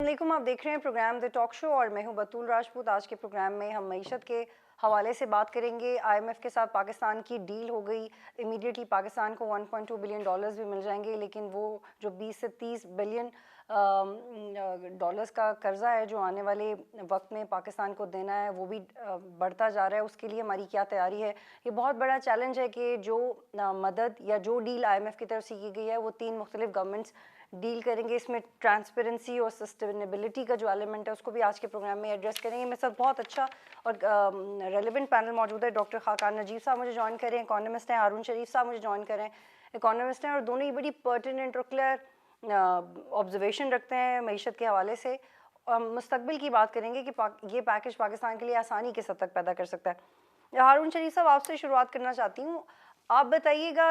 वालेकुम, आप देख रहे हैं प्रोग्राम द टॉक शो और मैं हूं बतूल राजपूत। आज के प्रोग्राम में हम मईशत के हवाले से बात करेंगे। आईएमएफ के साथ पाकिस्तान की डील हो गई। इमीडिएटली पाकिस्तान को 1.2 बिलियन डॉलर्स भी मिल जाएंगे, लेकिन वो जो 20 से 30 बिलियन डॉलर्स का कर्जा है जो आने वाले वक्त में पाकिस्तान को देना है, वो भी बढ़ता जा रहा है। उसके लिए हमारी क्या तैयारी है? ये बहुत बड़ा चैलेंज है कि जो मदद या जो डील आईएमएफ की तरफ से की गई है वो 3 मुख्तलिफ गवर्नमेंट्स डील करेंगे। इसमें ट्रांसपेरेंसी और सस्टेनेबिलिटी का जो एलिमेंट है उसको भी आज के प्रोग्राम में एड्रेस करेंगे। मेरे साथ बहुत अच्छा और रेलिवेंट पैनल मौजूद है। डॉक्टर खाकान नजीब साहब मुझे ज्वाइन करें, इकोनॉमिस्ट हैं। हारून शरीफ साहब मुझे ज्वाइन करें, इकोनॉमिस्ट हैं और दोनों ही बड़ी पर्टिनेंट और क्लियर ऑब्जर्वेशन रखते हैं मईशत के हवाले से। मुस्तकबिल की बात करेंगे कि ये पैकेज पाकिस्तान के लिए आसानी किस हद तक पैदा कर सकता है। हारून शरीफ साहब, आपसे शुरुआत करना चाहती हूँ। आप बताइएगा,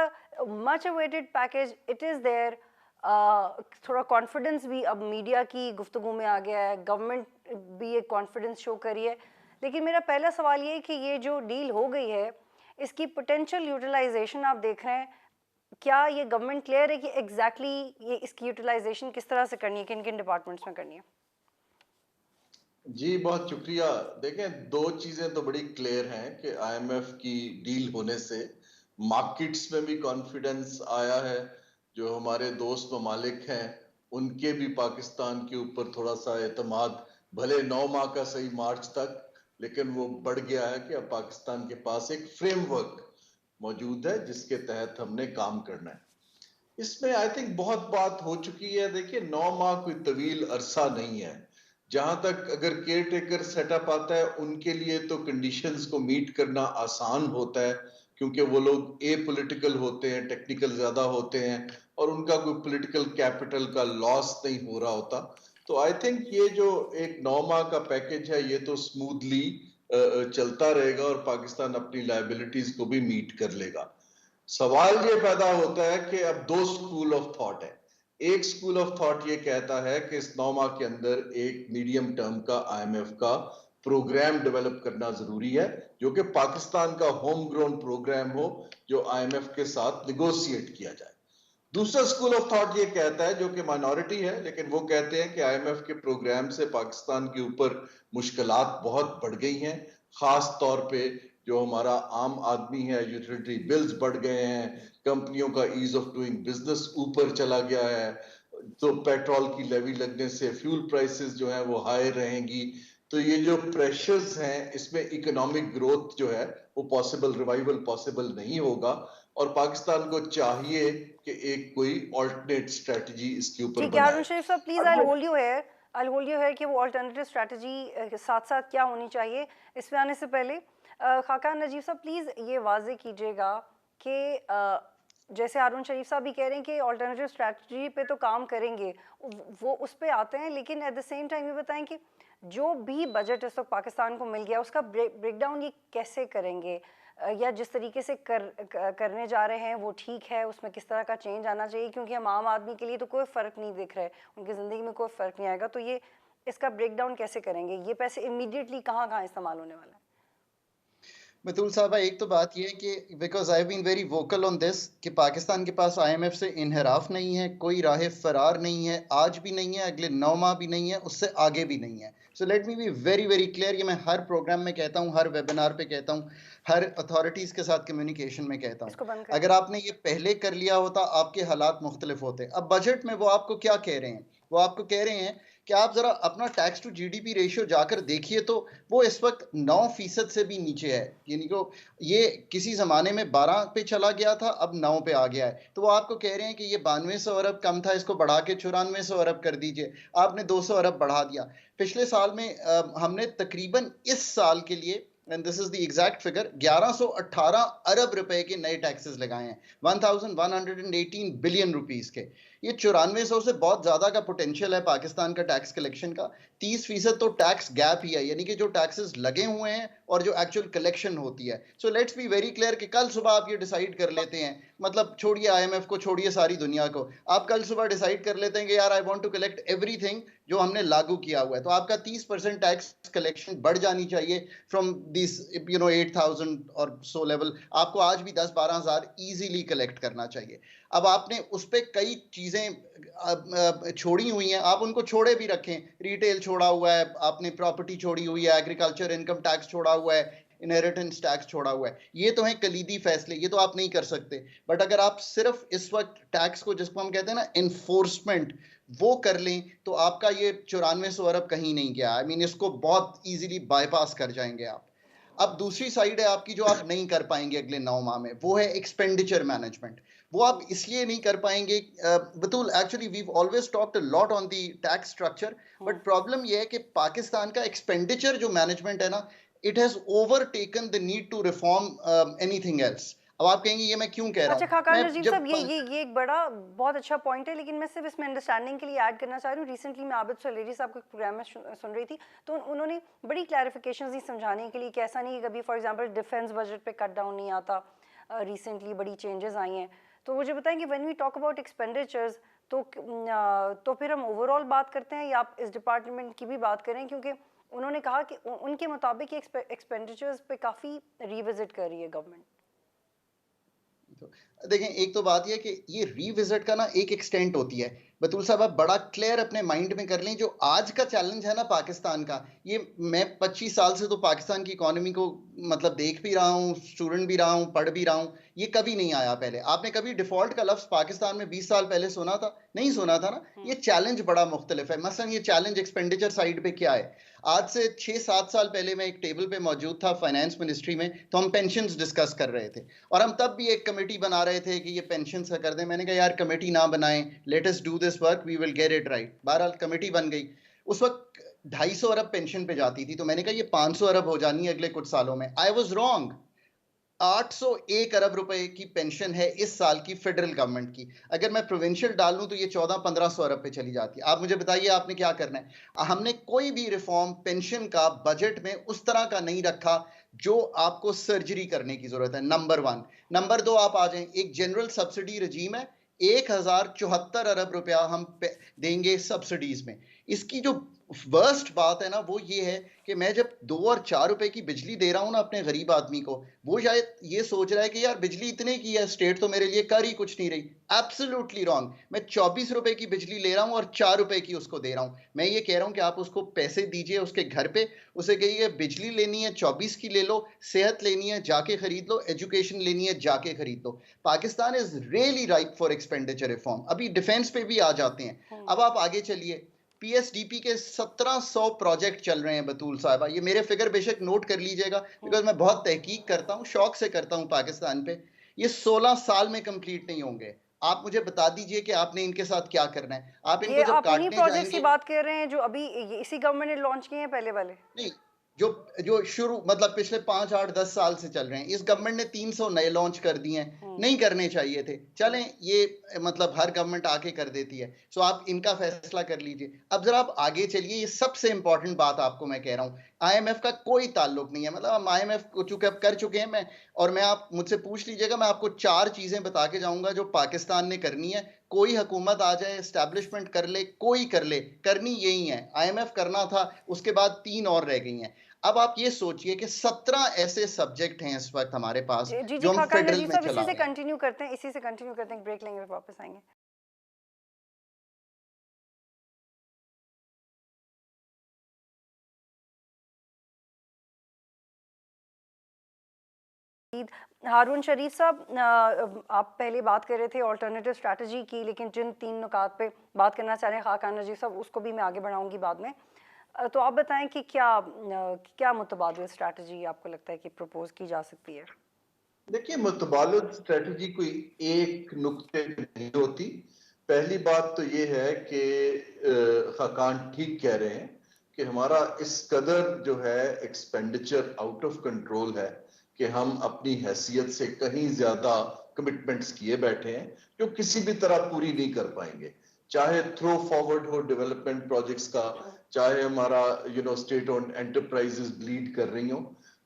much awaited package, it is there, थोड़ा कॉन्फिडेंस भी अब मीडिया की गुफ्तगू में आ गया है, गवर्नमेंट भी एक कॉन्फिडेंस शो करी है, लेकिन मेरा पहला सवाल ये है कि ये जो डील हो गई है इसकी पोटेंशियल यूटिलाइजेशन आप देख रहे हैं, क्या ये गवर्नमेंट क्लियर है कि एग्जैक्टली ये इसकी यूटिलाइजेशन किस तरह से करनी है, किन किन डिपार्टमेंट्स में करनी है? जी बहुत शुक्रिया। देखें, दो चीजें तो बड़ी क्लियर हैं कि आईएमएफ की डील होने से मार्केट्स में भी कॉन्फिडेंस आया है। जो हमारे दोस्त ममालिक हैं उनके भी पाकिस्तान के ऊपर थोड़ा सा एतमाद, भले 9 माह का सही मार्च तक, लेकिन वो बढ़ गया है कि अब पाकिस्तान के पास एक फ्रेमवर्क मौजूद है जिसके तहत हमने काम करना है। इसमें आई थिंक बहुत बात हो चुकी है। देखिए, 9 माह कोई तवील अरसा नहीं है। जहां तक अगर केयर टेकर सेटअप आता है उनके लिए तो कंडीशंस को मीट करना आसान होता है, क्योंकि वो लोग ए पॉलिटिकल होते हैं, टेक्निकल ज्यादा होते हैं और उनका कोई पॉलिटिकल कैपिटल का लॉस नहीं हो रहा होता। तो आई थिंक ये जो एक 9 माह का पैकेज है ये तो स्मूथली चलता रहेगा और पाकिस्तान अपनी लायबिलिटीज को भी मीट कर लेगा। सवाल ये पैदा होता है कि अब दो स्कूल ऑफ थॉट है। एक स्कूल ऑफ थॉट ये कहता है कि इस 9 माह के अंदर एक मीडियम टर्म का आईएमएफ का प्रोग्राम डेवलप करना जरूरी है, जो कि पाकिस्तान का होम ग्रोन प्रोग्राम हो, जो आईएमएफ के साथ निगोशिएट किया जाए। दूसरा स्कूल ऑफ थॉट ये कहता है, जो कि माइनॉरिटी है, लेकिन वो कहते हैं कि आईएमएफ के प्रोग्राम से पाकिस्तान के ऊपर मुश्किलात बहुत बढ़ गई हैं। खास तौर पे जो हमारा आम आदमी है, यूटिलिटी बिल्स बढ़ गए हैं, कंपनियों का ईज ऑफ डूइंग बिजनेस ऊपर चला गया है, तो पेट्रोल की लेवी लगने से फ्यूल प्राइसेस जो है वो हाई रहेंगी। तो ये जो प्रेशर्स हैं इसमें इकोनॉमिक ग्रोथ जो है वो पॉसिबल, रिवाइवल पॉसिबल नहीं होगा और पाकिस्तान को चाहिए कि एक कोई ऑल्टरनेट स्ट्रेटजी इसके ऊपर ठीक है हारून बनाए। शरीफ साहब, please I hold you here कि वो अल्टरनेटिव स्ट्रैटेजी के साथ साथ क्या होनी चाहिए। इस पे आने से पहले खाकान नजीब साहब प्लीज़ ये वाजे कीजिएगा कि जैसे हारून शरीफ साहब भी कह रहे हैं कि अल्टरनेटिव स्ट्रैटेजी पे तो काम करेंगे, वो उस पे आते हैं, लेकिन एट द सेम टाइम ये बताएं कि जो भी बजट इस वक्त पाकिस्तान को मिल गया उसका ब्रेकडाउन ये कैसे करेंगे, या जिस तरीके से करने जा रहे हैं वो ठीक है, उसमें किस तरह का चेंज आना चाहिए, क्योंकि हम आम आदमी के लिए तो कोई फ़र्क नहीं दिख रहा है, उनकी ज़िंदगी में कोई फ़र्क नहीं आएगा। तो ये इसका ब्रेकडाउन कैसे करेंगे, ये पैसे इमीडिएटली कहाँ कहाँ इस्तेमाल होने वाला है? मितुल साहब, एक तो बात यह है कि because I have been very vocal on this कि पाकिस्तान के पास आईएमएफ से इनहराफ नहीं है, कोई राह फरार नहीं है, आज भी नहीं है, अगले 9 माह भी नहीं है, उससे आगे भी नहीं है। So let me be very very clear. ये मैं हर प्रोग्राम में कहता हूँ, हर वेबिनार पे कहता हूँ, हर अथॉरिटीज के साथ कम्युनिकेशन में कहता इसको हूँ। बंद करें। अगर आपने ये पहले कर लिया होता आपके हालात मुख्तलिफ होते। अब बजट में वो आपको क्या कह रहे हैं? वो आपको कह रहे हैं कि आप जरा अपना टैक्स टू जीडीपी रेशियो जाकर देखिए, तो वो इस वक्त 9% से भी नीचे है। यानी कि ये किसी जमाने में 12 पे चला गया था, अब 9 पे आ गया है। तो वो आपको कह रहे हैं कि ये 9200 अरब कम था, इसको बढ़ा के 9400 अरब कर दीजिए। आपने 200 अरब बढ़ा दिया। पिछले साल में हमने तकरीबन इस साल के लिए, and this is the exact figure, 1118 अरब रुपए के नए टैक्सेस लगाए हैं, 1118 बिलियन रुपीस के। ये 9400 से बहुत ज्यादा का पोटेंशियल है पाकिस्तान का टैक्स कलेक्शन का। 30% तो टैक्स गैप ही है, यानी कि जो टैक्सेस लगे हुए हैं और जो एक्चुअल कलेक्शन होती है। So let's be very clear कि कल सुबह आप ये डिसाइड कर लेते हैं, मतलब छोड़िए आईएमएफ को, छोड़िए सारी दुनिया को, आप कल सुबह डिसाइड कर लेते हैं कि यार I want to collect everything जो हमने लागू किया हुआ है, तो आपका 30% टैक्स कलेक्शन बढ़ जानी चाहिए फ्रॉम दिस 8,000 और सो लेवल। आपको आज भी 10-12 हज़ार ईजिली कलेक्ट करना चाहिए। अब आपने उस पे कई चीजें छोड़ी हुई हैं, आप उनको छोड़े भी रखें, रिटेल छोड़ा हुआ है आपने, प्रॉपर्टी छोड़ी हुई है, एग्रीकल्चर इनकम टैक्स छोड़ा हुआ है, इनहेरिटेंस टैक्स छोड़ा हुआ है, ये तो है कलीदी फैसले, ये तो आप नहीं कर सकते। बट अगर आप सिर्फ इस वक्त टैक्स को, जिसको हम कहते हैं ना इन्फोर्समेंट, वो कर लें तो आपका ये 9400 अरब कहीं नहीं गया। आई मीन इसको बहुत इजीली बाईपास कर जाएंगे आप। अब दूसरी साइड है आपकी जो आप नहीं कर पाएंगे अगले 9 माह में, वो है एक्सपेंडिचर मैनेजमेंट। वो आप इसलिए नहीं कर पाएंगे, Batool actually we always talked a lot on the tax structure, but problem ये है कि पाकिस्तान का एक्सपेंडिचर जो मैनेजमेंट है ना, it has overtaken the need to reform anything else. अब आप कहेंगे ये मैं क्यों कह रहा अच्छा हूँ, खाकान मैं नजीब जब साहब, ये एक बड़ा बहुत अच्छा पॉइंट है, लेकिन मैं सिर्फ इसमें अंडरस्टैंडिंग के लिए ऐड करना चाह रही हूँ। रिसेंटली मैं आबिद सलेरी साहब को एक प्रोग्राम में सुन रही थी, तो उन्होंने बड़ी क्लैरिफिकेशंस दी समझाने के लिए कि ऐसा नहीं कि कभी फॉर एग्जांपल डिफेंस बजट पे कट डाउन नहीं आता, रिसेंटली बड़ी चेंजेस आई हैं। तो मुझे बताएं कि when we talk about expenditures, तो फिर हम ओवरऑल बात करते हैं या आप इस डिपार्टमेंट की भी बात करें, क्योंकि उन्होंने कहा कि उनके मुताबिक एक्सपेंडिचर्स पे काफ़ी रिविजिट कर रही है गवर्नमेंट। देखें, एक तो बात यह कि ये रीविजिट का ना एक एक्सटेंट होती है। बतूल साहब, आप बड़ा क्लियर अपने माइंड में कर लें, जो आज का चैलेंज है ना पाकिस्तान का, ये मैं 25 साल से तो पाकिस्तान की इकोनॉमी को मतलब देख भी रहा हूँ, स्टूडेंट भी रहा हूँ, पढ़ भी रहा हूँ, ये कभी नहीं आया पहले। आपने कभी डिफॉल्ट का लफ्ज पाकिस्तान में 20 साल पहले सुना था? नहीं सुना था ना। ये चैलेंज बड़ा मुख्तलिफ है। मसलन ये चैलेंज एक्सपेंडिचर साइड पे क्या है, आज से 6-7 साल पहले मैं एक टेबल पे मौजूद था फाइनेंस मिनिस्ट्री में, तो हम पेंशन्स डिस्कस कर रहे थे, और हम तब भी एक कमेटी बना रहे थे कि ये पेंशन का कर दें। मैंने कहा यार कमेटी ना बनाएं, let us do this work, we will get it right. बहरहाल कमेटी बन गई। उस वक्त 250 अरब पेंशन पे जाती थी, तो मैंने कहा ये 500 अरब हो जानी है अगले कुछ सालों में। I was wrong. 801 अरब रुपए की पेंशन है इस साल की फेडरल गवर्नमेंट की। अगर मैं प्रोविंशियल डाल लूं तो ये 1400-1500 अरब पे चली जाती है। आप मुझे बताइए आपने क्या करना है। हमने कोई भी रिफॉर्म पेंशन का बजट में उस तरह का नहीं रखा जो आपको सर्जरी करने की जरूरत है, नंबर 1। नंबर 2, आप आ जाएं, एक जनरल सब्सिडी रजीम है, 1074 अरब रुपया हम देंगे सब्सिडीज में। इसकी जो वर्स्ट बात है ना, वो ये है कि मैं जब 2 और 4 रुपए की बिजली दे रहा हूं ना अपने गरीब आदमी को, वो शायद ये सोच रहा है कि यार बिजली इतने की है, स्टेट तो मेरे लिए कर ही कुछ नहीं रही। Absolutely wrong. मैं 24 रुपए की बिजली ले रहा हूं और 4 रुपए की उसको दे रहा हूं। मैं ये कह रहा हूं कि आप उसको पैसे दीजिए उसके घर पे, उसे कहिए बिजली लेनी है 24 की ले लो, सेहत लेनी है जाके खरीद लो, एजुकेशन लेनी है जाके खरीद लो। Pakistan is really ripe for expenditure reform. अभी डिफेंस पे भी आ जाते हैं। अब आप आगे चलिए, पीएसडीपी के 1700 प्रोजेक्ट चल रहे हैं बतूल साहबा। ये मेरे फिगर बेशक नोट कर लीजिएगा, बिकॉज मैं बहुत तहकीक करता हूँ, शौक से करता हूँ पाकिस्तान पे। ये 16 साल में कंप्लीट नहीं होंगे। आप मुझे बता दीजिए कि आपने इनके साथ क्या करना है। आप ये इनको जब आप उन्हीं काटने प्रोजेक्ट्स की जाएंगे, बात कर रहे हैं जो अभी इसी गवर्नमेंट ने लॉन्च किए हैं पहले वाले? नहीं, जो जो शुरू मतलब पिछले 5-8-10 साल से चल रहे हैं, इस गवर्नमेंट ने 300 नए लॉन्च कर दिए हैं। नहीं करने चाहिए थे, चलें ये मतलब हर गवर्नमेंट आके कर देती है, सो आप इनका फैसला कर लीजिए। अब जरा आप आगे चलिए, ये सबसे इंपॉर्टेंट बात आपको मैं कह रहा हूँ, आईएमएफ का कोई ताल्लुक नहीं है। मतलब हम आईएमएफ को चूंकि अब कर चुके हैं, मैं और मैं, आप मुझसे पूछ लीजिएगा, मैं आपको 4 चीजें बता के जाऊंगा जो पाकिस्तान ने करनी है। कोई हुकूमत आ जाए, एस्टैब्लिशमेंट कर ले, कोई कर ले, करनी यही है। आईएमएफ करना था, उसके बाद 3 और रह गई हैं। अब आप ये सोचिए कि 17 ऐसे सब्जेक्ट हैं इस वक्त हमारे पास जी जी जो हम खाकान फेडरल नजीब में साहब, चला इसी से रहे हैं। कंटिन्यू करते हैं, इसी से कंटिन्यू करते हैं, ब्रेक लेंगे फिर वापस आएंगे। हारून शरीफ साहब, आप पहले बात कर रहे थे ऑल्टरनेटिव स्ट्रैटेजी की, लेकिन जिन 3 नुकात पे बात करना चाह रहे हैं खाकान नजीब साहब, उसको भी मैं आगे बढ़ाऊंगी बाद में। तो आप बताएं कि क्या मुतबादिल स्ट्रैटेजी आपको लगता है कि प्रपोज की जा सकती है? देखिए, मुतबादिल स्ट्रेटजी कोई एक नुक्ते पे नहीं होती। पहली बात तो ये है कि खाकान ठीक कह रहे हैं कि हमारा इस कदर जो है एक्सपेंडिचर आउट ऑफ कंट्रोल है कि हम अपनी हैसियत से कहीं ज्यादा कमिटमेंट्स किए बैठे हैं जो किसी भी तरह पूरी नहीं कर पाएंगे। चाहे थ्रो फॉरवर्ड हो डेवलपमेंट प्रोजेक्ट्स का, चाहे हमारा स्टेट ओन्ड एंटरप्राइजेस ब्लीड कर रही हो।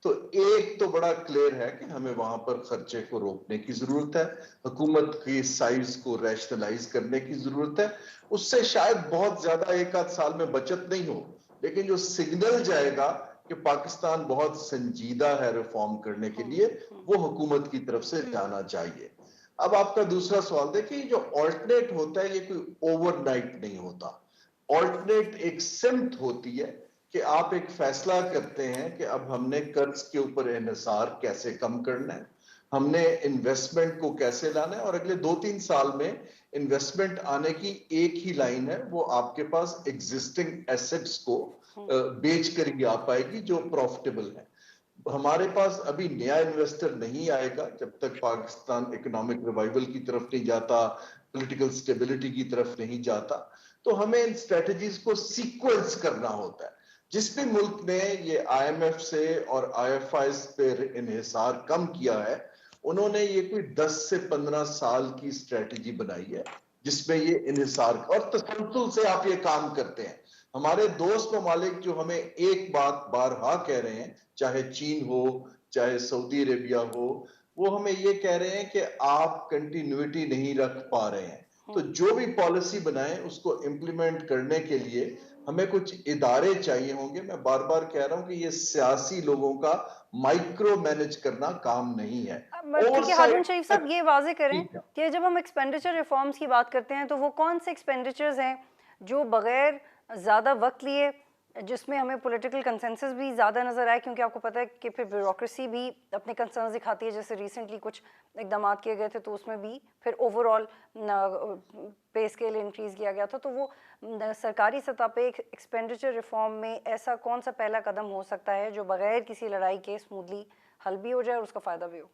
तो एक तो बड़ा क्लियर है कि हमें वहां पर खर्चे को रोकने की जरूरत है, हुकूमत की साइज को रैशनलाइज करने की जरूरत है। उससे शायद बहुत ज्यादा 1-8 साल में बचत नहीं हो, लेकिन जो सिग्नल जाएगा कि पाकिस्तान बहुत संजीदा है रिफॉर्म करने के लिए, वो हुकूमत की तरफ से जाना चाहिए। अब आपका दूसरा सवाल देखिए, जो ऑल्टरनेट होता है ये कोई ओवरनाइट नहीं होता। ऑल्टरनेट एक सिमत होती है कि आप एक फैसला करते हैं कि अब हमने कर्ज के ऊपर इन्हिसार कैसे कम करना है, हमने इन्वेस्टमेंट को कैसे लाना है, और अगले 2-3 साल में इन्वेस्टमेंट आने की एक ही लाइन है, वो आपके पास एग्जिस्टिंग एसेट्स को बेच कर ही आ पाएगी जो प्रॉफिटेबल है। हमारे पास अभी नया इन्वेस्टर नहीं आएगा जब तक पाकिस्तान इकोनॉमिक रिवाइवल की तरफ नहीं जाता, पॉलिटिकल स्टेबिलिटी की तरफ नहीं जाता। तो हमें इन स्ट्रेटजीज को सीक्वेंस करना होता है। जिस भी मुल्क ने ये आईएमएफ से और आईएफआई पर इन्हिसार कम किया है, उन्होंने ये कोई 10 से 15 साल की स्ट्रेटजी बनाई है जिसमें ये इन्हिसार और तसलसल से आप ये काम करते हैं। हमारे दोस्त ममालिक जो हमें एक बात बारहा कह रहे हैं, चाहे चीन हो चाहे सऊदी अरेबिया हो, वो हमें ये कह रहे हैं कि आप कंटिन्यूटी नहीं रख पा रहे हैं। तो जो भी पॉलिसी बनाएं उसको इम्प्लीमेंट करने के लिए हमें कुछ इदारे चाहिए होंगे। मैं बार बार कह रहा हूं कि ये सियासी लोगों का माइक्रो मैनेज करना काम नहीं है। ठीक है हारून शरीफ साहब, ये वाजे करें ठीक है। कि जब हम एक्सपेंडिचर रिफॉर्म्स की बात करते हैं तो वो कौन से एक्सपेंडिचर्स हैं जो बगैर ज़्यादा वक्त लिए, जिसमें हमें पॉलिटिकल कंसेंसस भी ज़्यादा नज़र आए, क्योंकि आपको पता है कि फिर ब्यूरोक्रेसी भी अपने कंसर्न्स दिखाती है। जैसे रिसेंटली कुछ इकदाम किए गए थे तो उसमें भी फिर ओवरऑल पे स्केल इंक्रीज़ किया गया था। तो वो सरकारी सतह पे एक एक्सपेंडिचर रिफॉर्म में ऐसा कौन सा पहला कदम हो सकता है जो बगैर किसी लड़ाई के स्मूथली हल भी हो जाए और उसका फ़ायदा भी हो?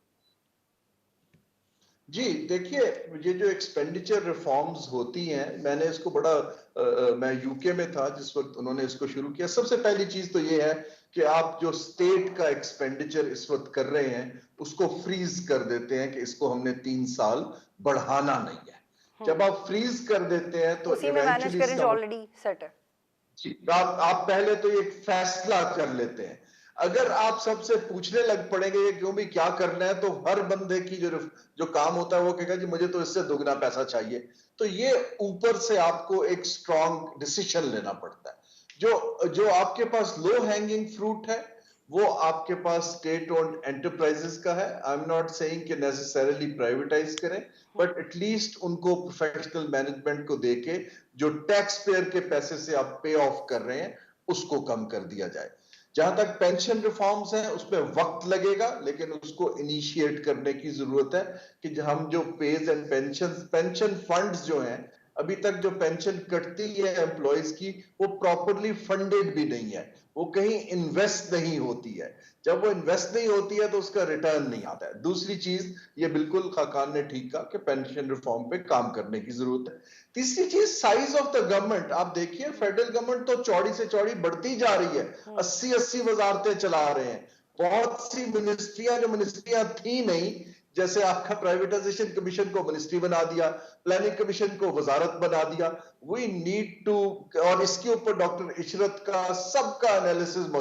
जी देखिए, ये जो एक्सपेंडिचर रिफॉर्म्स होती हैं, मैंने इसको मैं यूके में था जिस वक्त उन्होंने इसको शुरू किया। सबसे पहली चीज तो ये है कि आप जो स्टेट का एक्सपेंडिचर इस वक्त कर रहे हैं उसको फ्रीज कर देते हैं कि इसको हमने 3 साल बढ़ाना नहीं है। जब आप फ्रीज कर देते हैं तो उसी में मैनेज इवेंचुअली करें जो ऑलरेडी सेट है। आप पहले तो एक फैसला कर लेते हैं। अगर आप सबसे पूछने लग पड़ेंगे ये क्यों भी क्या करना है, तो हर बंदे की जो काम होता है वो कहेगा जी मुझे तो इससे दुगना पैसा चाहिए। तो ये ऊपर से आपको एक स्ट्रॉन्ग डिसीजन लेना पड़ता है। जो आपके पास लो हैंगिंग फ्रूट है वो आपके पास स्टेट ओन्ड एंटरप्राइजेस का है। आई एम नॉट सेइंग कि नेसेसरीली प्राइवेटाइज करें, बट एटलीस्ट उनको प्रोफेशनल मैनेजमेंट को देके जो टैक्स पेयर के पैसे से आप पे ऑफ कर रहे हैं उसको कम कर दिया जाए। जहां तक पेंशन रिफॉर्म्स हैं उसमें वक्त लगेगा, लेकिन उसको इनिशिएट करने की जरूरत है कि हम जो पेज एंड पेंशन फंड्स जो हैं, अभी तक जो पेंशन कटती है एम्प्लॉयज की वो प्रॉपरली फंडेड भी नहीं है, वो कहीं इन्वेस्ट नहीं होती है। जब वो इन्वेस्ट नहीं होती है तो उसका रिटर्न नहीं आता है। दूसरी चीज, ये बिल्कुल खाकान ने ठीक कहा कि पेंशन रिफॉर्म पे काम करने की जरूरत है। तीसरी चीज, साइज ऑफ द गवर्नमेंट। आप देखिए फेडरल गवर्नमेंट तो चौड़ी से चौड़ी बढ़ती जा रही है, 80-80 वजारतें चला रहे हैं। बहुत सी मिनिस्ट्रियां थी नहीं, जैसे आपका प्राइवेटाइजेशन कमीशन को मिनिस्ट्री बना दिया, प्लानिंग कमीशन को वजारत बना दिया। वी नीड टू, और इसके ऊपर डॉक्टर इशरत का सबका एनालिसिस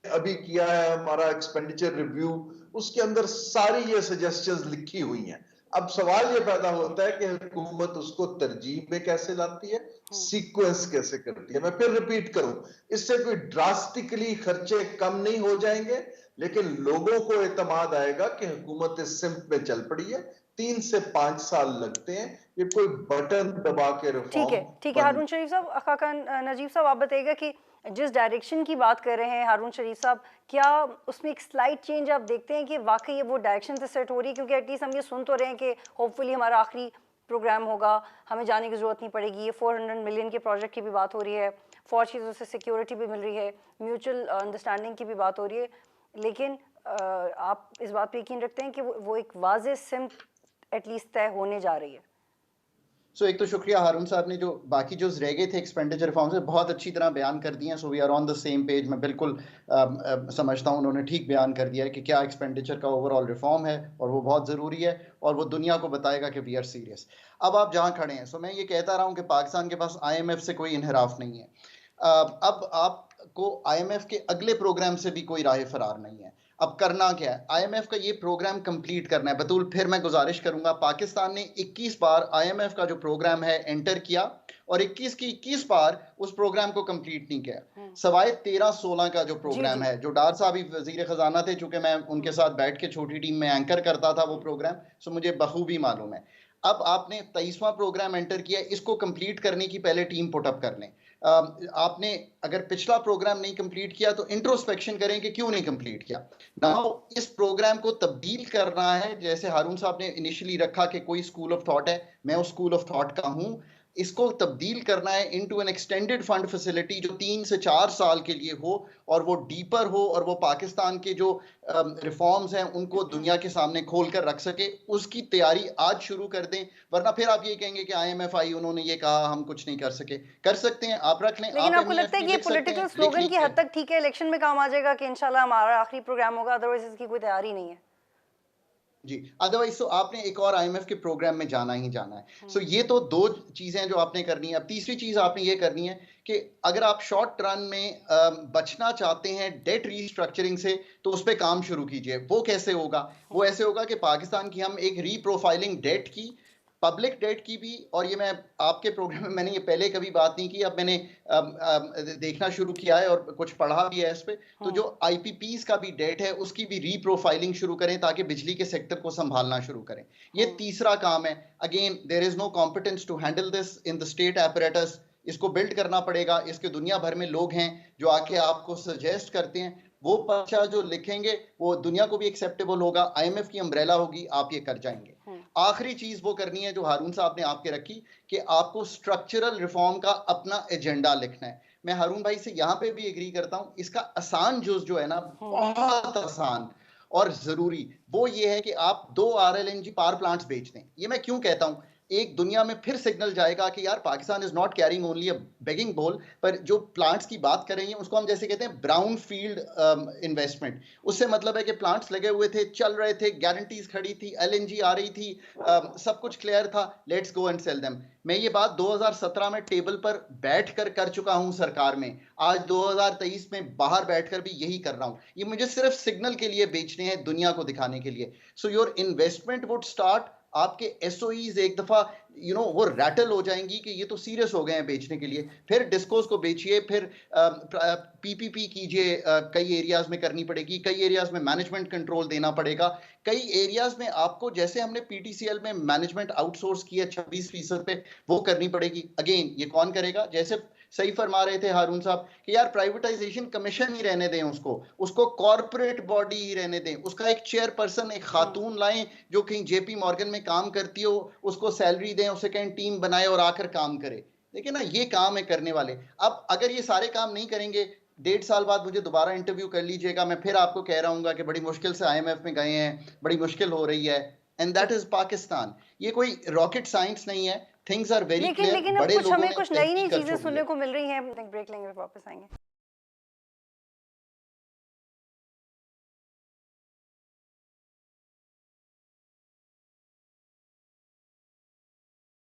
अभी किया है, हमारा एक्सपेंडिचर रिव्यू, उसके अंदर सारी ये सजेशंस लिखी हुई हैं। अब सवाल ये पैदा होता है कि हुकूमत उसको तरजीह में कैसे लाती है, सीक्वेंस कैसे करती है। मैं फिर रिपीट करूं, इससे कोई ड्रास्टिकली खर्चे कम नहीं हो जाएंगे, लेकिन लोगों को एतमाद आएगा कि हुकूमत इस सिमत में चल पड़ी है। 3 से 5 साल लगते हैं, ये कोई बटन दबा के रिफॉर्म। ठीक है हारून शरीफ साहब। खाकान नजीब साहब, आप बताइएगा कि जिस डायरेक्शन की बात कर रहे हैं हारून शरीफ साहब, क्या उसमें एक स्लाइट चेंज आप देखते हैं कि वाकई ये वो डायरेक्शन से सेट हो रही है? क्योंकि एटलीस्ट हम ये सुन तो रहे हैं कि होपफुली हमारा आखिरी प्रोग्राम होगा, हमें जाने की ज़रूरत नहीं पड़ेगी। ये 400 मिलियन के प्रोजेक्ट की भी बात हो रही है, फौज चीज़ों से सिक्योरिटी भी मिल रही है, म्यूचुअल अंडरस्टैंडिंग की भी बात हो रही है। लेकिन आप इस बात पर यकीन रखते हैं कि वो एक वाज़ेह सिमत एटलीस्ट तय होने जा रही है? एक तो शुक्रिया हारून साहब ने जो बाकी जो रह गए थे एक्सपेंडिचर रिफॉर्म्स से बहुत अच्छी तरह बयान कर दिए हैं। So we are on the same page. मैं बिल्कुल समझता हूँ उन्होंने ठीक बयान कर दिया है कि क्या एक्सपेंडिचर का ओवरऑल रिफॉर्म है और वो बहुत ज़रूरी है और वो दुनिया को बताएगा कि वी आर सीरियस। अब आप जहाँ खड़े हैं, सो मैं ये कहता रहा हूँ कि पाकिस्तान के पास IMF से कोई इन्हराफ नहीं है। अब आपको IMF के अगले प्रोग्राम से भी कोई राह फरार नहीं है। अब करना क्या है? IMF का ये प्रोग्राम कंप्लीट करना है। बतूल फिर मैं गुजारिश करूंगा, पाकिस्तान ने 21 बार IMF का जो प्रोग्राम है एंटर किया और 21 की 21 बार उस प्रोग्राम को कंप्लीट नहीं किया। सवाए 13-16 का जो प्रोग्राम है, जो डार साहब ही वजीर खजाना थे, चूंकि मैं उनके साथ बैठ के छोटी टीम में एंकर करता था वो प्रोग्राम, सो मुझे बखूबी मालूम है। अब आपने 23वां प्रोग्राम एंटर किया, इसको कंप्लीट करने की पहले टीम पुटअप कर लें। आपने अगर पिछला प्रोग्राम नहीं कंप्लीट किया तो इंट्रोस्पेक्शन करें कि क्यों नहीं कंप्लीट किया। नाउ इस प्रोग्राम को तब्दील करना है, जैसे हारून साहब ने इनिशियली रखा कि कोई स्कूल ऑफ थॉट है, मैं उस स्कूल ऑफ थॉट का हूं, इसको तब्दील करना है into an extended fund facility जो 3 से 4 साल के लिए हो, और वो डीपर हो, और वो पाकिस्तान के जो रिफॉर्म्स हैं उनको दुनिया के सामने खोल कर रख सके। उसकी तैयारी आज शुरू कर दें, वरना फिर आप ये कहेंगे कि IMF आई, उन्होंने ये कहा, हम कुछ नहीं कर सके। कर सकते हैं, आप रख लें। लेकिन आप आपको लगता है कि ये लिख सकते पॉलिटिकल हैं, स्लोगन की लिख हद तक ठीक है, इलेक्शन में काम आ जाएगा कि इंशाल्लाह हमारा आखिरी प्रोग्राम होगा, अदरवाइज इसकी कोई तैयारी नहीं है? जी, अदरवाइज तो आपने एक और IMF के प्रोग्राम में जाना ही जाना है। सो ये तो 2 चीजें जो आपने करनी है। अब तीसरी चीज आपने ये करनी है कि अगर आप शॉर्ट रन में बचना चाहते हैं डेट रीस्ट्रक्चरिंग से, तो उस पे काम शुरू कीजिए। वो कैसे होगा? वो ऐसे होगा कि पाकिस्तान की हम एक रीप्रोफाइलिंग डेट की, पब्लिक डेट की भी, और ये मैं आपके प्रोग्राम में, मैंने ये पहले कभी बात नहीं की, अब मैंने देखना शुरू किया है और कुछ पढ़ा भी है इस पे। तो जो IPPs का भी डेट है उसकी भी रीप्रोफाइलिंग शुरू करें ताकि बिजली के सेक्टर को संभालना शुरू करें। ये तीसरा काम है। Again there is no competence to handle this in the state apparatus. इसको बिल्ड करना पड़ेगा। इसके दुनिया भर में लोग हैं जो आके आपको सजेस्ट करते हैं। वो पर्चा जो लिखेंगे वो दुनिया को भी एक्सेप्टेबल होगा, IMF की अम्ब्रेला होगी, आप ये कर जाएंगे। आखिरी चीज वो करनी है जो हारून साहब ने आपके रखी, कि आपको स्ट्रक्चरल रिफॉर्म का अपना एजेंडा लिखना है। मैं हारून भाई से यहां पे भी एग्री करता हूं। इसका आसान जुज जो है ना, बहुत आसान और जरूरी, वो ये है कि आप 2 RLNG पावर प्लांट्स बेच दें। ये मैं क्यों कहता हूं? एक दुनिया में फिर सिग्नल जाएगा कि यार Pakistan is not carrying only a begging बोल, पर जो प्लांट्स की बात कर रही हैं उसको हम जैसे कहते हैं ब्राउन फील्ड इन्वेस्टमेंट। उससे मतलब है कि प्लांट्स लगे हुए थे, चल रहे थे, गारंटीज खड़ी थी, LNG आ रही थी, सब कुछ क्लियर था, let's go and sell them. मैं ये बात 2017 में टेबल पर बैठकर कर चुका हूं सरकार में, आज 2023 में बाहर बैठकर भी यही कर रहा हूं। ये मुझे सिर्फ सिग्नल के लिए बेचने हैं, दुनिया को दिखाने के लिए। So your investment would start, आपके SOEs एक दफा वो रैटल हो जाएंगी कि ये तो सीरियस हो गए हैं बेचने के लिए। फिर डिस्कोस को बेचिए, फिर PPP कीजिए। कई एरियाज में करनी पड़ेगी, कई एरियाज में मैनेजमेंट कंट्रोल देना पड़ेगा, कई एरियाज में आपको, जैसे हमने PTCL में मैनेजमेंट आउटसोर्स किया 26% पे, वो करनी पड़ेगी। अगेन ये कौन करेगा? जैसे सही फरमा रहे थे हारून साहब कि यार प्राइवेटाइजेशन कमीशन ही रहने दें, उसको कॉर्पोरेट बॉडी ही रहने दें। उसका एक चेयरपर्सन, एक खातून लाएं जो कहीं JP मॉर्गन में काम करती हो, उसको सैलरी दें, उसे कहीं टीम बनाए और आकर काम करे। देखिए ना, ये काम है करने वाले। अब अगर ये सारे काम नहीं करेंगे, 1.5 साल बाद मुझे दोबारा इंटरव्यू कर लीजिएगा, मैं फिर आपको कह रहा हूँ कि बड़ी मुश्किल से IMF में गए हैं, बड़ी मुश्किल हो रही है। And that is Pakistan. ये कोई रॉकेट साइंस नहीं है। थिंग्स आर वेरी लेकिन क्लियर। लेकिन अब बड़े कुछ लोगों हमें ने कुछ नई नई तहकीक कर चीजें छोड़ी सुनने है। को मिल रही हैं। ब्रेक लेंगे, फिर वापस आएंगे।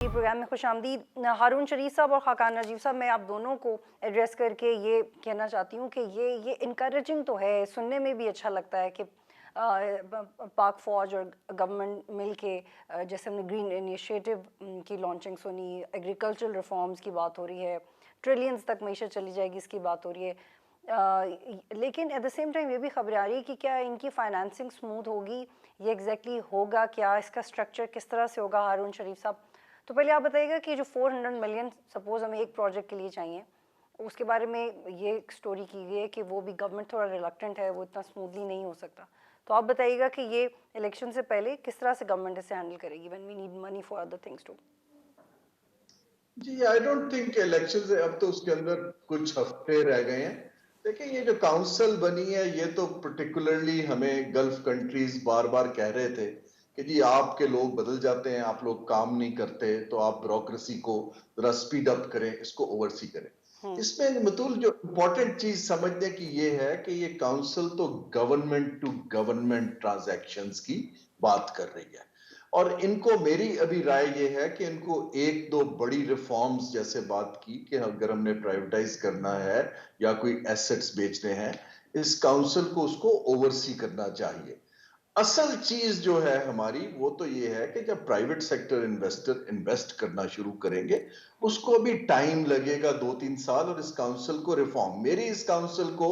प्रोग्राम में खुशामदीद। हारून शरीफ साहब और खाकान नजीब साहब, मैं आप दोनों को एड्रेस करके ये कहना चाहती हूँ कि ये इनकरेजिंग तो है, सुनने में भी अच्छा लगता है कि पाक फौज और गवर्नमेंट मिल के, जैसे हमने ग्रीन इनिशिएटिव की लॉन्चिंग सुनी, एग्रीकल्चरल रिफॉर्म्स की बात हो रही है, ट्रिलियंस तक मीशत चली जाएगी इसकी बात हो रही है, लेकिन एट द सेम टाइम ये भी खबरें आ रही है कि क्या इनकी फाइनेंसिंग स्मूथ होगी, ये एग्जैक्टली होगा क्या, इसका स्ट्रक्चर किस तरह से होगा? हारून शरीफ साहब, तो पहले आप बताइएगा कि जो 400 मिलियन सपोज हमें एक प्रोजेक्ट के लिए चाहिए, उसके बारे में ये एक स्टोरी की गई है कि वो भी गवर्नमेंट थोड़ा रिलक्टेंट है, वो इतना स्मूथली नहीं हो सकता। तो आप बताइएगा कि ये इलेक्शन से पहले किस तरह से गवर्नमेंट इसे हैंडल करेगी when we need money for other things too. जी, आई डोंट थिंक इलेक्शन से अब तो उसके अंदर कुछ हफ्ते रह गए हैं। देखिए, ये जो काउंसिल बनी है, ये तो पर्टिकुलरली हमें गल्फ कंट्रीज बार बार कह रहे थे कि जी आपके लोग बदल जाते हैं, आप लोग काम नहीं करते, तो आप ब्यूरोक्रेसी को जरा स्पीड अप करें, इसको ओवरसी करें। इसमें मतुल जो इम्पोर्टेंट चीज समझने की ये है कि ये काउंसिल तो गवर्नमेंट टू गवर्नमेंट ट्रांजैक्शंस की बात कर रही है, और इनको, मेरी अभी राय ये है कि इनको एक दो बड़ी रिफॉर्म्स, जैसे बात की कि अगर हमने प्राइवेटाइज करना है या कोई एसेट्स बेचने हैं, इस काउंसिल को उसको ओवरसी करना चाहिए। असल चीज जो है हमारी वो तो ये है कि जब प्राइवेट सेक्टर इन्वेस्टर इन्वेस्ट करना शुरू करेंगे, उसको भी टाइम लगेगा 2-3 साल। और इस काउंसिल को रिफॉर्म, मेरी इस काउंसिल को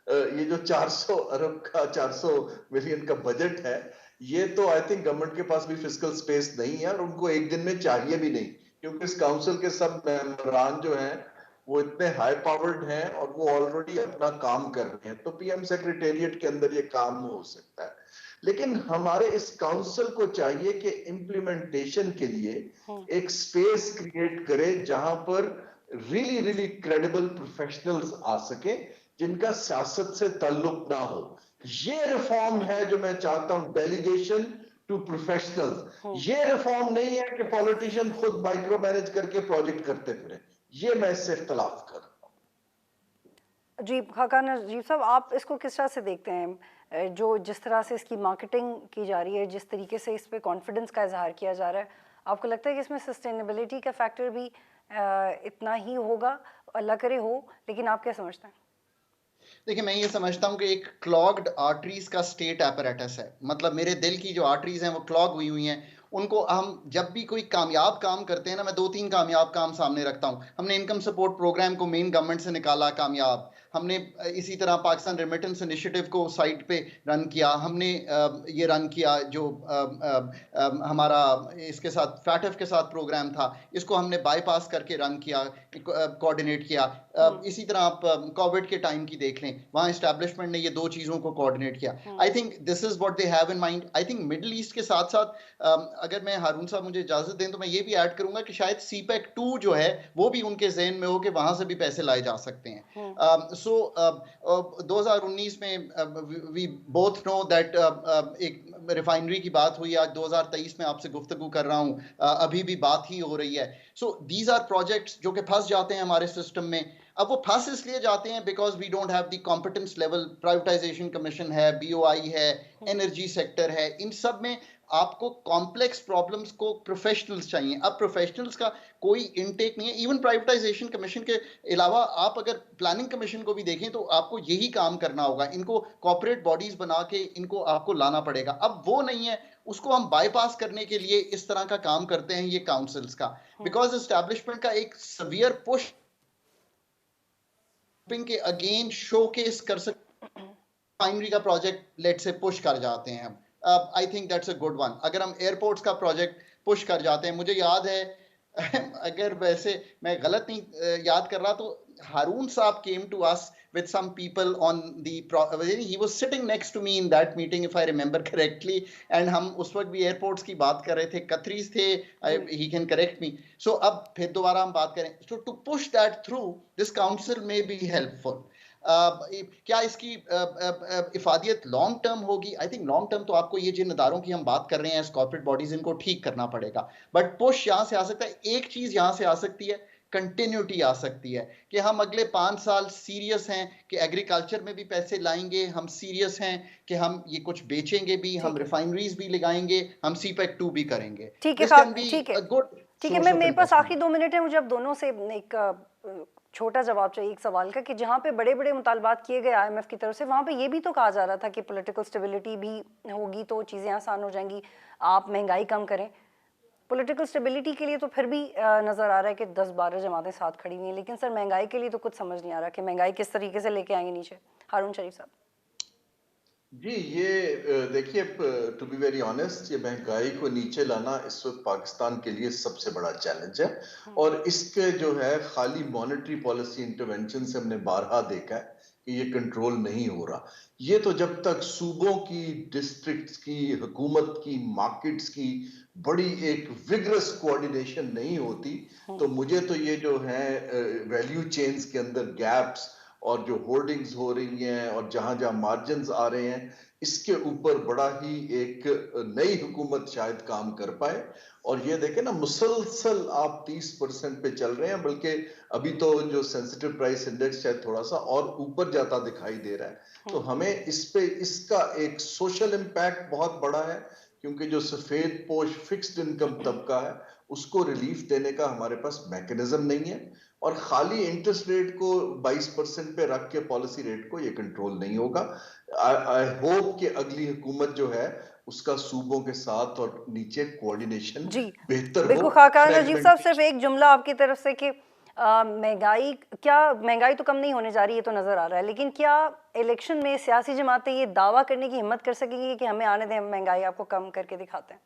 ये जो 400 अरब का 400 मिलियन का बजट है, ये तो आई थिंक गवर्नमेंट के पास भी फिजिकल स्पेस नहीं है और उनको एक दिन में चाहिए भी नहीं, क्योंकि इस काउंसिल के सब मेंबरान जो हैं वो इतने हाई पावर्ड हैं और वो ऑलरेडी अपना काम कर रहे हैं, तो पीएम सेक्रेटेरिएट के अंदर ये काम हो सकता है। लेकिन हमारे इस काउंसिल को चाहिए कि इम्प्लीमेंटेशन के लिए एक स्पेस क्रिएट करे जहां पर रियली रियली क्रेडिबल प्रोफेशनल्स आ सके, जिनका सियासत से ताल्लुक ना हो। ये रिफॉर्म है जो मैं चाहता हूं, डेलीगेशन टू प्रोफेशनल्स। ये रिफॉर्म नहीं है कि पॉलिटिशियन खुद माइक्रो मैनेज करके प्रोजेक्ट करते फिरे। ये मैं इससे इख्तलाफ कर। जी खाकान नजीब साहब, आप इसको किस तरह से देखते हैं? जो जिस तरह से इसकी मार्केटिंग की जा रही है, जिस तरीके से इस पे कॉन्फिडेंस का इजहार किया जा रहा है, आपको लगता है कि इसमें सस्टेनेबिलिटी का फैक्टर भी इतना ही होगा? अल्लाह करे हो, लेकिन आप क्या समझते हैं? देखिए, मैं ये समझता हूँ कि एक क्लॉग्ड आर्टरीज का स्टेट एपरेटस है। मतलब मेरे दिल की जो आर्टरीज हैं वो क्लॉग हुई हुई हैं। उनको हम जब भी कोई कामयाब काम करते हैं ना, मैं 2-3 कामयाब काम सामने रखता हूँ। हमने इनकम सपोर्ट प्रोग्राम को मेन गवर्नमेंट से निकाला, कामयाब। हमने इसी तरह पाकिस्तान रेमिटेंस इनिशिएटिव को साइट पे रन किया। हमने ये रन किया जो हमारा इसके साथ फैटफ के साथ प्रोग्राम था, इसको हमने बाईपास करके रन किया, कोऑर्डिनेट किया। इसी तरह आप कोविड के टाइम की देख लें, वहाँ एस्टैब्लिशमेंट ने ये दो चीज़ों को कोऑर्डिनेट किया। I think this is what they have in mind. I think middle east के साथ साथ अगर मैं हारून साहब मुझे इजाजत दें तो मैं ये भी ऐड करूंगा कि शायद सीपैक 2 जो है वो भी उनके जहन में हो कि वहां से भी पैसे लाए जा सकते हैं। सो 2019 में वी बोथ नो दैट एक रिफाइनरी की बात हुई, आज 2023 में आपसे गुफ्तगू कर रहा हूँ, अभी भी बात ही हो रही है। सो दीज आर प्रोजेक्ट्स जो कि फंस जाते हैं हमारे सिस्टम में। अब वो फंस इसलिए जाते हैं because we don't have the competence level. Privatisation commission है, बीओआई है, एनर्जी सेक्टर है, इन सब में आपको कॉम्प्लेक्स प्रॉब्लम्स को प्रोफेशनल्स चाहिए। अब प्रोफेशनल्स का कोई इनटेक नहीं है। इवन प्राइवेटाइजेशन कमीशन के अलावा आप अगर प्लानिंग कमीशन को भी देखें तो आपको यही काम करना होगा। इनको कॉर्पोरेट बॉडीज बना के इनको आपको लाना पड़ेगा। अब वो नहीं है, उसको हम बाईपास करने के लिए इस तरह का काम करते हैं ये काउंसिल्स का, बिकॉज एस्टैब्लिशमेंट का एक सवियर पुश के अगेन शोकेस कर सकते, रिफाइनरी का प्रोजेक्ट लेट से पुश कर जाते हैं हम। I think that's a good one. अगर हम एयरपोर्ट्स का प्रोजेक्ट पुश कर जाते हैं, मुझे याद है अगर वैसे मैं गलत नहीं याद कर रहा तो हारून साहब came to us with some people on the he was sitting next to me in that meeting if I remember correctly, and हम उस वक्त भी एयरपोर्ट्स की बात कर रहे थे, कतरीज थे, he can correct me. So अब फिर दोबारा हम बात करें, so to push that through this council may be helpful. क्या इसकी इफादियत लॉन्ग टर्म होगी? आई थिंक लॉन्ग टर्म तो आपको ये जिन इदारों की हम बात कर रहे हैं कॉर्पोरेट बॉडीज, इनको ठीक करना पड़ेगा। बट पुश यहाँ से आ सकता है। एक चीज यहाँ से आ सकती है, कंटिन्यूटी आ सकती है कि हम अगले 5 साल सीरियस हैं कि एग्रीकल्चर में भी पैसे लाएंगे, हम सीरियस हैं कि हम ये कुछ बेचेंगे भी, हम रिफाइनरीज भी लगाएंगे, हम सीपैक 2 भी करेंगे। ठीक है, ठीक है। मैं मेरे पास आखिरी 2 मिनट है, मुझे अब दोनों से एक छोटा जवाब चाहिए एक सवाल का कि जहाँ पे बड़े बड़े मुतालबात किए गए आईएमएफ की तरफ से, वहाँ पे ये भी तो कहा जा रहा था कि पॉलिटिकल स्टेबिलिटी भी होगी तो चीज़ें आसान हो जाएंगी, आप महंगाई कम करें। पॉलिटिकल स्टेबिलिटी के लिए तो फिर भी नज़र आ रहा है कि 10-12 जमातें साथ खड़ी हुई हैं, लेकिन सर महंगाई के लिए तो कुछ समझ नहीं आ रहा कि महंगाई किस तरीके से लेके आएंगे नीचे। हारून शरीफ साहब जी, ये देखिए, टू बी वेरी ऑनेस्ट, ये महंगाई को नीचे लाना इस वक्त पाकिस्तान के लिए सबसे बड़ा चैलेंज है। और इसके जो है खाली मॉनेटरी पॉलिसी इंटरवेंशन से हमने बारहा देखा है कि ये कंट्रोल नहीं हो रहा। ये तो जब तक सूबों की, डिस्ट्रिक्ट्स की, हुकूमत की, मार्केट्स की बड़ी एक विगरस कोऑर्डिनेशन नहीं होती, तो मुझे तो ये जो है वैल्यू चेन्स के अंदर गैप्स और जो होर्डिंग्स हो रही हैं और जहां जहां मार्जिन्स आ रहे हैं, इसके ऊपर बड़ा ही एक नई हुकूमत शायद काम कर पाए। और ये देखें ना, मुसलसल आप 30% पे चल रहे हैं, बल्कि अभी तो जो सेंसिटिव प्राइस इंडेक्स शायद थोड़ा सा और ऊपर जाता दिखाई दे रहा है। तो हमें इस पे इसका एक सोशल इम्पैक्ट बहुत बड़ा है, क्योंकि जो सफेद पोश फिक्स्ड इनकम तबका है उसको रिलीफ देने का हमारे पास मैकेनिज्म नहीं है। और खाली इंटरेस्ट रेट को 22% पे रख के पॉलिसी रेट को ये कंट्रोल नहीं होगा। आई होप कि अगली हुकूमत जो है उसका सूबों के साथ और नीचे कोऑर्डिनेशन जी बेहतर बिल्कुल। हो, खाकान नजीब साहब, सिर्फ फ्रेगमेंटेशन। एक जुमला आपकी तरफ से कि महंगाई क्या, महंगाई तो कम नहीं होने जा रही है तो नजर आ रहा है, लेकिन क्या इलेक्शन में सियासी जमातें ये दावा करने की हिम्मत कर सकेंगी कि हमें आने दें, हम महंगाई आपको कम करके दिखाते हैं,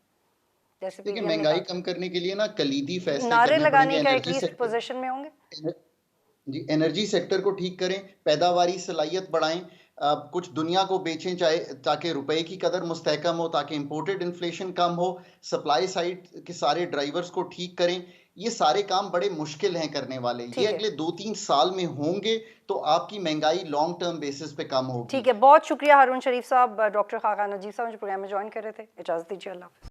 जैसे देखिए, पीडीएम ने महंगाई कहा था? कम करने के लिए ना कलीदी फैसले नारे करने पड़ेंगे। लगाने का एनर्जी एटलीस्ट सेक्टर, पोजीशन में होंगे। जी, एनर्जी सेक्टर को ठीक करें, पैदावारी सलाहियत बढ़ाएं, कुछ दुनिया को बेचें, चाहे ताकि रुपए की कदर मुस्तहकम हो, ताकि इंपोर्टेड इन्फ्लेशन कम हो, सप्लाई साइड के सारे ड्राइवर्स को ठीक करें। ये सारे काम बड़े मुश्किल हैं करने वाले, ये ठीक है, अगले 2-3 साल में होंगे, तो आपकी महंगाई लॉन्ग टर्म बेसिस पे कम होगी। ठीक है, बहुत शुक्रिया हारून शरीफ साहब, डॉक्टर खाकान नजीब साहब जो प्रोग्राम में ज्वाइन कर रहे थे। इजाजत दीजिए, अल्लाह हाफ़िज़।